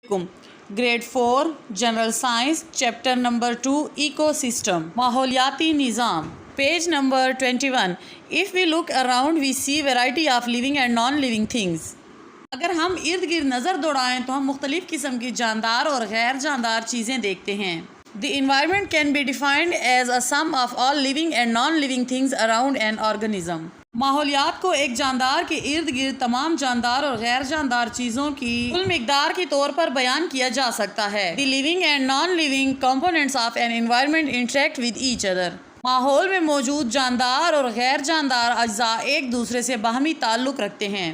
Grade 4 General Science Chapter number 2 Ecosystem ماحولیاتی نظام Page number 21 If we look around we see variety of living and non-living things. اگر ہم ارد گرد نظر دوڑائیں تو ہم مختلف قسم کی جاندار اور غیر جاندار چیزیں دیکھتے ہیں. The environment can be defined as a sum of all living and non-living things around an organism. ماحولیات کو ایک جاندار کے ارد گرد تمام جاندار اور غیر جاندار چیزوں کی کل مقدار کے طور پر بیان کیا جا سکتا ہے. The living and non-living components of an environment interact with each other. ماحول میں موجود جاندار اور غیر جاندار اجزاء ایک دوسرے سے باہمی تعلق رکھتے ہیں.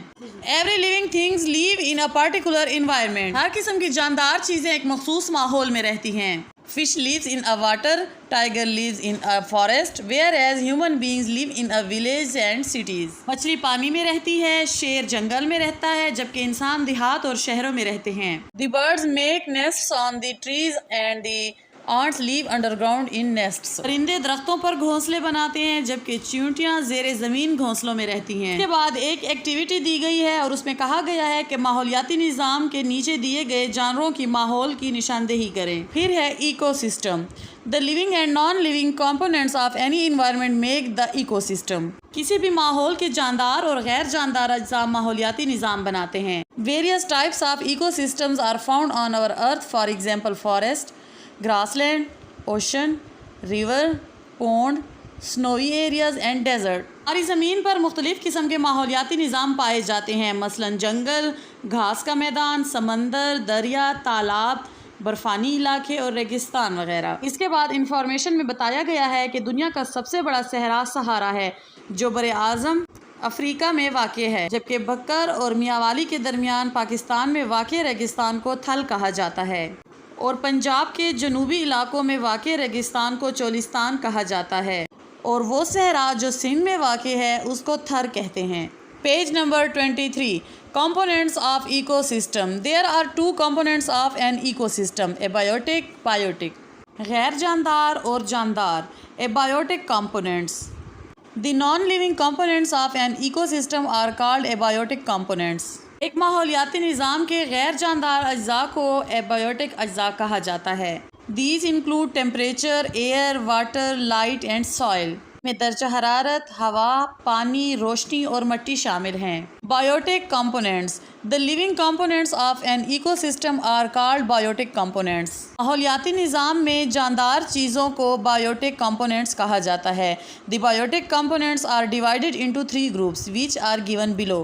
Every living things live in a particular environment. ہر قسم کی جاندار چیزیں ایک مخصوص ماحول میں رہتی ہیں. Fish lives in a water, tiger lives in a forest, whereas human beings live in a village and cities. مچھلی پانی میں رہتی ہے، شیر جنگل میں رہتا ہے، جبکہ انسان دیہات اور شہروں میں رہتے ہیں. The birds make nests on the trees and the ants live underground in nests. پرندے درختوں پر گھونسلے بناتے ہیں جبکہ چیونٹیاں زیر زمین گھونسلوں میں رہتی ہیں. اس کے بعد ایک ایکٹیویٹی دی گئی ہے اور اس میں کہا گیا ہے کہ ماحولیاتی نظام کے نیچے دیے گئے جانوروں کی ماحول کی نشاندہی کریں. پھر ہے ecosystem. The living and non-living components of any environment make the ecosystem. کسی بھی ماحول کے جاندار اور غیر جاندار اجزاء ماحولیاتی نظام بناتے ہیں. Various types of ecosystems are found on our earth, for example forest, grassland, ocean, river, pond, snowy areas and desert. ہماری زمین پر مختلف قسم کے ماحولیاتی نظام پائے جاتے ہیں، مثلاً جنگل، گھاس کا میدان، سمندر، دریا، تالاب، برفانی علاقے اور ریگستان وغیرہ. اس کے بعد انفارمیشن میں بتایا گیا ہے کہ دنیا کا سب سے بڑا صحرا صحارا ہے جو براعظم افریقہ میں واقع ہے، جبکہ بکر اور میاوالی کے درمیان پاکستان میں واقع ریگستان کو تھل کہا جاتا ہے اور پنجاب کے جنوبی علاقوں میں واقع ریگستان کو چولستان کہا جاتا ہے اور وہ صحرا جو سندھ میں واقع ہے اس کو تھر کہتے ہیں. Page number 23 Components of ecosystem. There are two components of an ecosystem, abiotic, biotic. غیر جاندار اور جاندار. Abiotic components. The non-living components of an ecosystem are called abiotic components. ایک ماحولیاتی نظام کے غیر جاندار اجزاء کو abiotic اجزاء کہا جاتا ہے. These include temperature, air, water, light and soil. میں درجہ حرارت، ہوا، پانی، روشنی اور مٹی شامل ہیں. Biotic components. The living components of an ecosystem are called biotic components. ماحولیاتی نظام میں جاندار چیزوں کو biotic components کہا جاتا ہے. The biotic components are divided into 3 groups which are given below.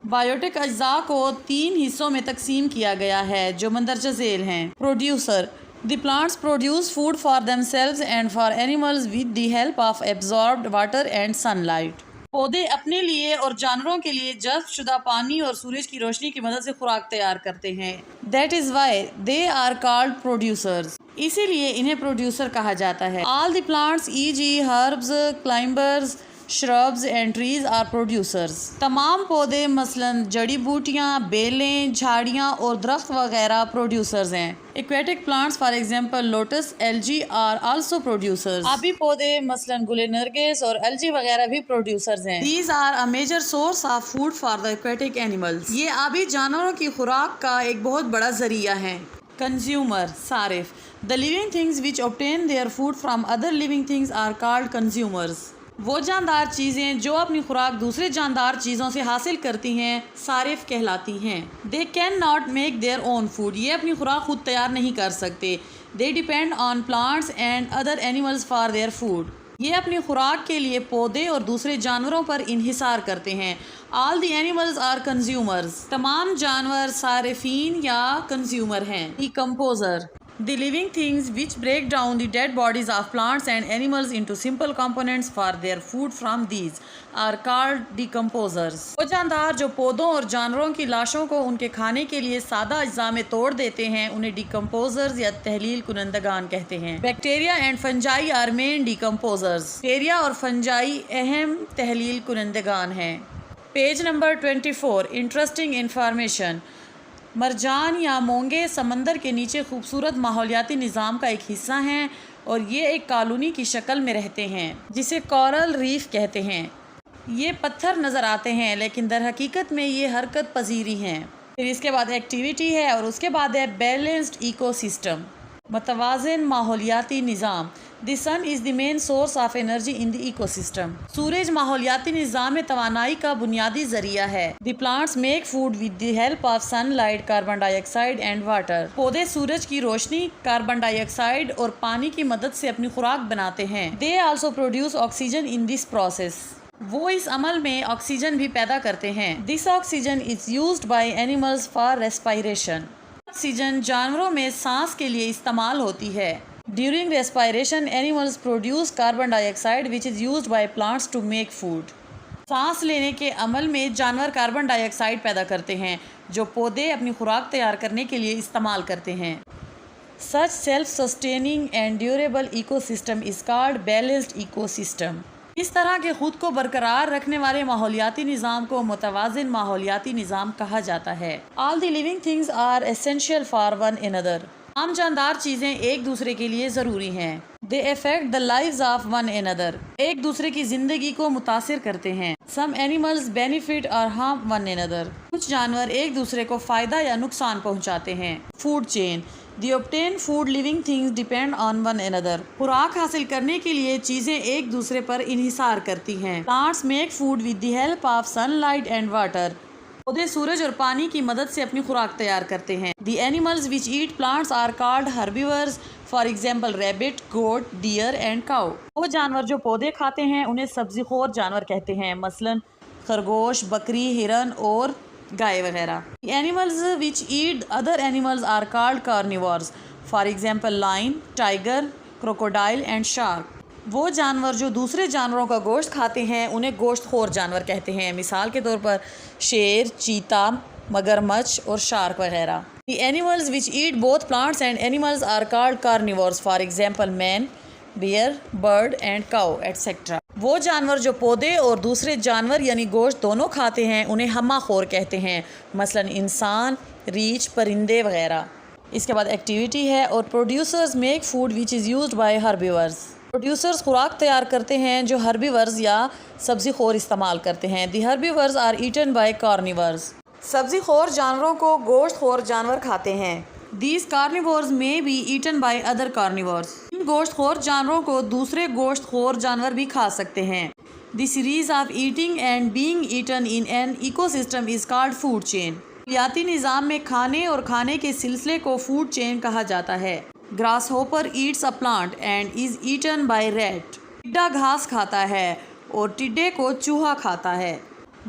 Biotic اجزاء کو 3 حصوں میں تقسیم کیا گیا ہے جو مندرجہ ذیل ہیں. Producer. The plants produce food for themselves and for animals with the help of absorbed water and sunlight. پودے اپنے لیے اور جانوروں کے لیے جذب شدہ پانی اور سورج کی روشنی کی مدد سے خوراک تیار کرتے ہیں. That is why they are called producers. اسی لیے انہیں پروڈیوسر کہا جاتا ہے. All the plants e.g. herbs, climbers, shrubs and trees are producers. تمام پودے مثلاً جڑی بوٹیاں، بیلیں، جھاڑیاں اور درخت وغیرہ پروڈیوسرز ہیں. Aquatic plants for example lotus, algae are also producers. آبی پودے مثلاً گل نرگس اور الجی وغیرہ بھی پروڈیوسرز ہیں. These are a major source of food for the aquatic animals. یہ آبی جانوروں کی خوراک کا ایک بہت بڑا ذریعہ ہے. Consumer, صارف. The living things which obtain their food from other living things are called consumers. وہ جاندار چیزیں جو اپنی خوراک دوسرے جاندار چیزوں سے حاصل کرتی ہیں صارف کہلاتی ہیں. They cannot make their own food. یہ اپنی خوراک خود تیار نہیں کر سکتے. They depend on plants and other animals for their food. یہ اپنی خوراک کے لیے پودے اور دوسرے جانوروں پر انحصار کرتے ہیں. All the animals are consumers. تمام جانور صارفین یا کنزیومر ہیں. Decomposer. The living things which break down the dead bodies of plants and animals into simple components for their food from these are called decomposers. وہ جاندار جو پودوں اور جانوروں کی لاشوں کو ان کے کھانے کے لیے سادہ اجزاء میں توڑ دیتے ہیں انہیں decomposers یا تحلیل کنندگان کہتے ہیں. Bacteria and fungi are main decomposers. Bacteria اور فنجائی اہم تحلیل کنندگان ہیں. Page number 24 Interesting information. مرجان یا مونگے سمندر کے نیچے خوبصورت ماحولیاتی نظام کا ایک حصہ ہیں اور یہ ایک کالونی کی شکل میں رہتے ہیں جسے کورل ریف کہتے ہیں. یہ پتھر نظر آتے ہیں لیکن در حقیقت میں یہ حرکت پذیری ہیں. پھر اس کے بعد ایکٹیویٹی ہے اور اس کے بعد ہے بیلنسڈ ایکو سسٹم، متوازن ماحولیاتی نظام۔ The sun is the main source of energy in the ecosystem. سورج ماحولیاتی نظام میں توانائی کا بنیادی ذریعہ ہے۔ The plants make food with the help of sunlight, carbon dioxide and water. پودے سورج کی روشنی، کاربن ڈائی آکسائڈ اور پانی کی مدد سے اپنی خوراک بناتے ہیں۔ They also produce oxygen in this process. وہ اس عمل میں آکسیجن بھی پیدا کرتے ہیں۔ This oxygen is used by animals for respiration. Oxygen جانوروں میں سانس کے لیے استعمال ہوتی ہے۔ During respiration animals produce carbon dioxide which is used by plants to make food. سانس لینے کے عمل میں جانور کاربن ڈائی آکسائڈ پیدا کرتے ہیں جو پودے اپنی خوراک تیار کرنے کے لیے استعمال کرتے ہیں۔ Such self sustaining and durable ecosystem is called balanced ecosystem. اس طرح کے خود کو برقرار رکھنے والے ماحولیاتی نظام کو متوازن ماحولیاتی نظام کہا جاتا ہے۔ All the living things are essential for one another. تمام جاندار چیزیں ایک دوسرے کے لیے ضروری ہیں۔ They affect the lives of one another. ایک دوسرے کی زندگی کو متاثر کرتے ہیں۔ سم اینیملز بینیفٹ اور ہارم ون انادر۔ کچھ جانور ایک دوسرے کو فائدہ یا نقصان پہنچاتے ہیں۔ Food chain. The obtain food living things depend on one another۔ خوراک حاصل کرنے کے لیے چیزیں ایک دوسرے پر انحصار کرتی ہیں۔ Plants make food with the help of sunlight and water۔ پودے سورج اور پانی کی مدد سے اپنی خوراک تیار کرتے ہیں۔ The animals which eat plants are called herbivores۔ For example rabbit، goat، deer and cow۔ وہ جانور جو پودے کھاتے ہیں انہیں سبزی خور جانور کہتے ہیں، مثلاً خرگوش، بکری، ہرن اور گائے وغیرہ۔ Animals which eat other animals are called carnivores۔ For example lion، tiger، crocodile and shark۔ وہ جانور جو دوسرے جانوروں کا گوشت کھاتے ہیں انہیں گوشت خور جانور کہتے ہیں، مثال کے طور پر شیر، چیتا، مگرمچھ اور شارک وغیرہ۔ The animals which eat both plants and animals are called carnivores۔ For example man، bear، bird and cow etc۔ وہ جانور جو پودے اور دوسرے جانور یعنی گوشت دونوں کھاتے ہیں انہیں ہمہ خور کہتے ہیں، مثلاً انسان، ریچھ، پرندے وغیرہ۔ اس کے بعد ایکٹیویٹی ہے اور producers make food which is used by herbivores. Producers خوراک تیار کرتے ہیں جو ہربیورز یا سبزی خور استعمال کرتے ہیں۔ دی ہربیورز آر ایٹن بائی کارنیورز۔ سبزی خور جانوروں کو گوشت خور جانور کھاتے ہیں۔ These carnivores may be eaten by other carnivores۔ ان گوشت خور جانوروں کو دوسرے گوشت خور جانور بھی کھا سکتے ہیں۔ The series of eating and being eaten in an ecosystem is called food chain۔ ماحولیاتی نظام میں کھانے اور کھانے کے سلسلے کو فوڈ چین کہا جاتا ہے۔ Grasshopper eats a plant and is eaten by rat۔ ٹڈا گھاس کھاتا ہے اور ٹڈے کو چوہا کھاتا ہے۔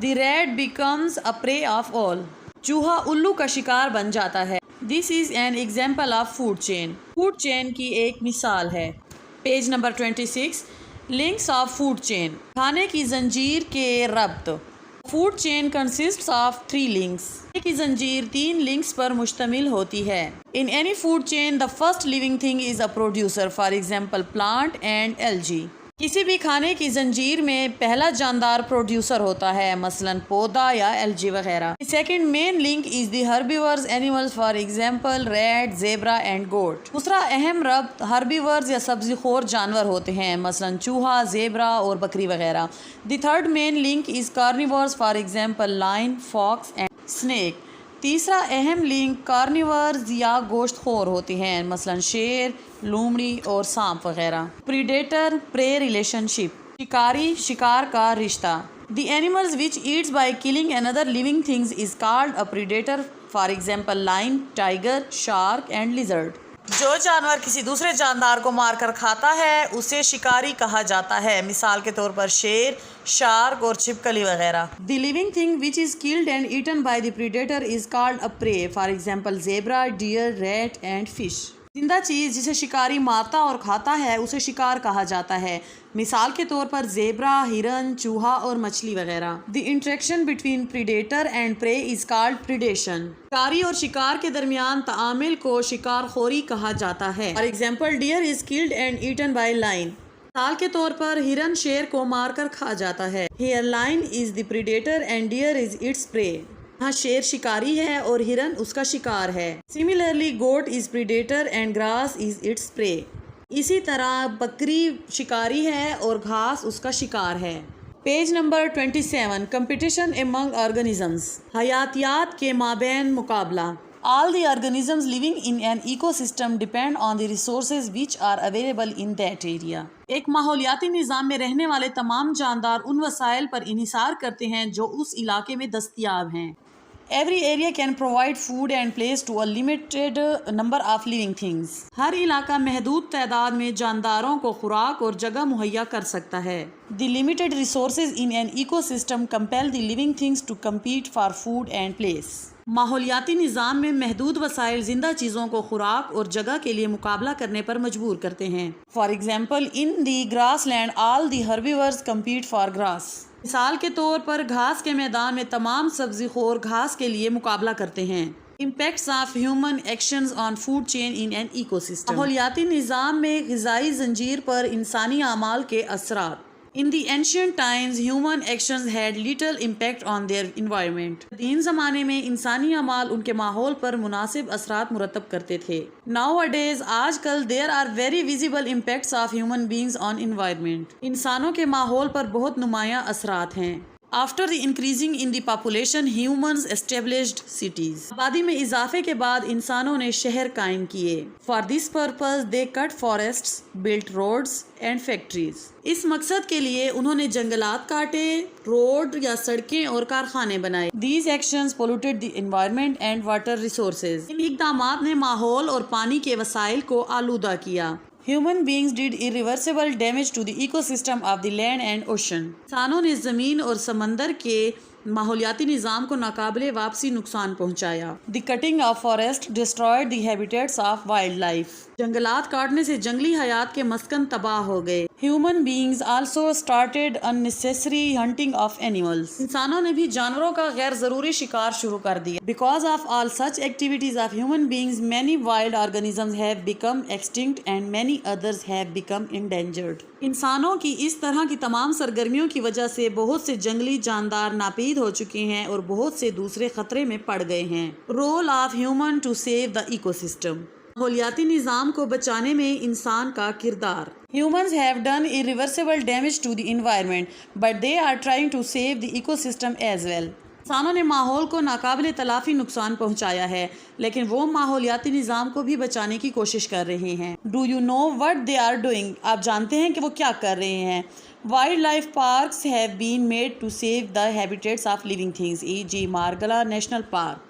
The rat becomes a prey of all۔ چوہا الو کا شکار بن جاتا ہے۔ This is an example of food chain۔ Food chain کی ایک مثال ہے۔ Page number 26، links of food chain, کھانے کی زنجیر کے ربط۔ Food chain consists of 3 links. کھانے کی زنجیر 3 لنکس پر مشتمل ہوتی ہے۔ In any food chain the first living thing is a producer۔ For example plant and algae۔ کسی بھی کھانے کی زنجیر میں پہلا جاندار پروڈیوسر ہوتا ہے، مثلاً پودا یا الجی وغیرہ۔ Second main link is the herbivores animals, for example rat, zebra and goat. دوسرا اہم ربط ہربیورز یا سبزی خور جانور ہوتے ہیں، مثلاً چوہا، زیبرا اور بکری وغیرہ۔ The third main link is carnivores, for example lion, fox and snake. تیسرا اہم لنک کارنیورز یا گوشت خور ہوتے ہیں، مثلاً شیر، لومڑی اور سانپ وغیرہ۔ پریڈیٹر پرے ریلیشن شپ، شکاری شکار کا رشتہ۔ The animals which eats by killing another living things is called a predator۔ For example lion, tiger, shark and lizard. جو جانور کسی دوسرے جاندار کو مار کر کھاتا ہے اسے شکاری کہا جاتا ہے، مثال کے طور پر شیر، شارک اور چھپکلی وغیرہ۔ The living thing which is killed and eaten by the predator is called a prey. For example zebra, deer, rat and fish. زندہ چیز جسے شکاری مارتا اور کھاتا ہے اسے شکار کہا جاتا ہے، مثال کے طور پر زیبرا، ہرن، چوہا اور مچھلی وغیرہ۔ The interaction between predator and پرے از کالڈ پریڈیشن۔ شکاری اور شکار کے درمیان تعامل کو شکار خوری کہا جاتا ہے۔ For example deer is killed and eaten by lion. مثال کے طور پر ہرن شیر کو مار کر کھا جاتا ہے۔ Here lion is the predator and deer is its prey. یہاں شیر شکاری ہے اور ہرن اس کا شکار ہے۔ Similarly goat is predator and grass is its prey. اسی طرح بکری شکاری ہے اور گھاس اس کا شکار ہے۔ پیج نمبر 27 کمپٹیشن امنگ آرگنزمز، حیاتیات کے مابین مقابلہ. All the organisms living in an ecosystem depend on the resources which are available in that area. ایک ماحولیاتی نظام میں رہنے والے تمام جاندار ان وسائل پر انحصار کرتے ہیں جو اس علاقے میں دستیاب ہیں. Every area can provide food and place to a limited number of living things. ہر علاقہ محدود تعداد میں جانداروں کو خوراک اور جگہ مہیا کر سکتا ہے. The limited resources in an ecosystem compel the living things to compete for food and place. ماحولیاتی نظام میں محدود وسائل زندہ چیزوں کو خوراک اور جگہ کے لیے مقابلہ کرنے پر مجبور کرتے ہیں. For example, in the grassland, all the herbivores compete for grass. مثال کے طور پر گھاس کے میدان میں تمام سبزی خور گھاس کے لیے مقابلہ کرتے ہیں. Impacts of human actions on food chain in an ecosystem. ماحولیاتی نظام میں غذائی زنجیر پر انسانی اعمال کے اثرات. In the ancient times, human actions had little impact on their environment. قدیم زمانے میں انسانی اعمال ان کے ماحول پر مناسب اثرات مرتب کرتے تھے. Nowadays, آج کل there are very visible impacts of human beings on environment. انسانوں کے ماحول پر بہت نمایاں اثرات ہیں. After the increasing in the population, humans established cities. آبادی میں اضافے کے بعد انسانوں نے شہر قائم کیے. For this purpose, they cut forests, built roads and factories. اس مقصد کے لیے انہوں نے جنگلات کاٹے، روڈ یا سڑکیں اور کارخانے بنائے. These actions polluted the environment and water resources. ان اقدامات نے ماحول اور پانی کے وسائل کو آلودہ کیا. Human beings did irreversible damage to the ecosystem of the land and ocean. انسانوں نے زمین اور سمندر کے ماحولیاتی نظام کو ناقابل واپسی نقصان پہنچایا. The cutting of forest destroyed the habitats of wildlife. جنگلات کاٹنے سے جنگلی حیات کے مسکن تباہ ہو گئے. Human beings also started unnecessary hunting of animals. انسانوں نے بھی جانوروں کا غیر ضروری شکار شروع کر دیا. Because of all such activities of human beings, many wild organisms have become extinct and many others have become endangered. انسانوں کی اس طرح کی تمام سرگرمیوں کی وجہ سے بہت سے جنگلی جاندار ناپید ہو چکے ہیں اور بہت سے دوسرے خطرے میں پڑ گئے ہیں. Role of human to save the ecosystem. ماحولیاتی نظام کو بچانے میں انسان کا کردار. Humans have done irreversible damage to the environment, but they are trying to save the ecosystem as well. انسانوں نے ماحول کو ناقابل تلافی نقصان پہنچایا ہے، لیکن وہ ماحولیاتی نظام کو بھی بچانے کی کوشش کر رہے ہیں. Do you know what they are doing? آپ جانتے ہیں کہ وہ کیا کر رہے ہیں. Wildlife parks have been made to save the habitats of living things, e.g. Margala National Park.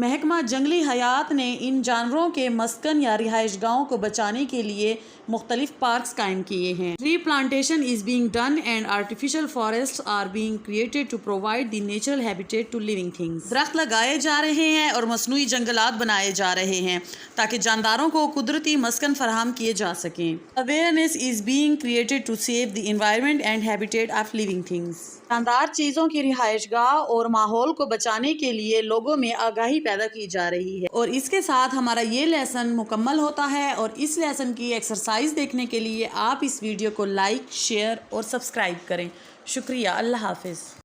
محکمہ جنگلی حیات نے ان جانوروں کے مسکن یا رہائش گاہوں کو بچانے کے لیے مختلف پارکس قائم کیے ہیں. Tree plantation is being done and artificial forests are being created to provide the natural habitat to living things. درخت لگائے جا رہے ہیں اور مصنوعی جنگلات بنائے جا رہے ہیں تاکہ جانداروں کو قدرتی مسکن فراہم کیے جا سکیں. Awareness is being created to save the environment and habitat of living things. جاندار چیزوں کی رہائش گاہ اور ماحول کو بچانے کے لیے لوگوں میں آگاہی پیدا کی جا رہی ہے. اور اس کے ساتھ ہمارا یہ لیسن مکمل ہوتا ہے، اور اس لیسن کی ایکسرسائز دیکھنے کے لیے آپ اس ویڈیو کو لائک، شیئر اور سبسکرائب کریں. شکریہ. اللہ حافظ.